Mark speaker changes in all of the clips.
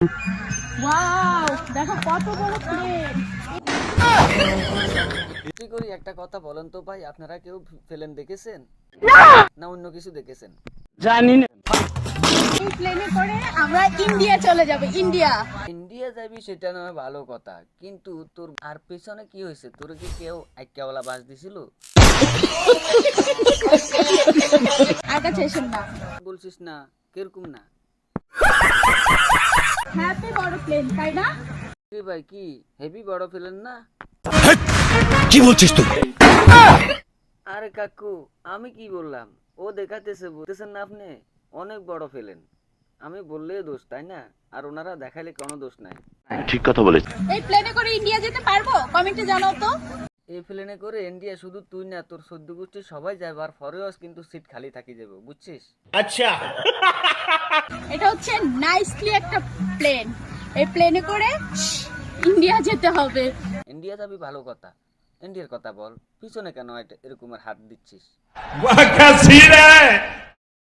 Speaker 1: Wow, দেখো কত বড় প্লেন।
Speaker 2: কি করি একটা কথা বলেন তো ভাই, আপনারা কেউ ফিল্ম দেখেছেন না অন্য কিছু দেখেছেন?
Speaker 3: জানি না।
Speaker 1: এই প্লেনে করে আমরা ইন্ডিয়া চলে যাব। ইন্ডিয়া
Speaker 2: ইন্ডিয়া যাবি সেটা নয় ভালো কথা, কিন্তু তোর আর পেছনে কি হয়েছে? তোর কি কেউ আইক্যাওয়ালা বাস দিছিল?
Speaker 1: আগা চেয়েছেন না,
Speaker 2: বলছিস না কিরকম না?
Speaker 1: হ্যাপি বড় প্লেন, তাই না?
Speaker 2: কি ভাই, কি হেভি বড় ফিল্ম না?
Speaker 3: কি বলছিস তুই?
Speaker 2: আরে কাকু, আমি কি বললাম? ও দেখাতেছে, বলতেছেন না আপনি অনেক বড় ফেলেন। আমি বললেই দোষ, তাই না? আর ওনারা দেখাইলে কোনো দোষ নাই।
Speaker 3: ঠিক কথা বলেছিস।
Speaker 1: এই প্লেনে করে ইন্ডিয়া যেতে পারবো? কমেন্টে জানাও তো।
Speaker 2: এই প্লেনে করে ইন্ডিয়া শুধু তুই না, তোর সদ্য গোষ্ঠী সবাই যাবে, আর ফরেও কিন্তু সিট খালি থাকি যাবে, বুঝছিস?
Speaker 1: এটা হচ্ছে নাইসলি একটা প্লেন। এই প্লেনে করে ইন্ডিয়া যেতে হবে।
Speaker 2: ইন্ডিয়া যাবি ভালো কথা, ইন্ডিয়ার কথা বল, পিছনে কেন এরকমের হাত দিচ্ছিস?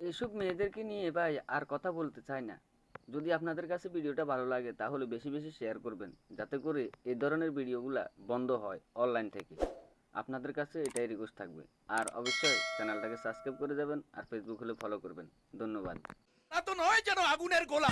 Speaker 2: এইসব মেয়েদেরকে নিয়ে ভাই আর কথা বলতে চাই না। যদি আপনাদের কাছে ভিডিওটা ভালো লাগে তাহলে বেশি বেশি শেয়ার করবেন, যাতে করে এই ধরনের ভিডিওগুলা বন্ধ হয় অনলাইন থেকে। আপনাদের কাছে এটাই রিকোয়েস্ট থাকবে। আর অবশ্যই চ্যানেলটাকে সাবস্ক্রাইব করে যাবেন, আর ফেসবুক হলে ফলো করবেন। ধন্যবাদ।
Speaker 3: তো নয় যেন আগুনের গোলা।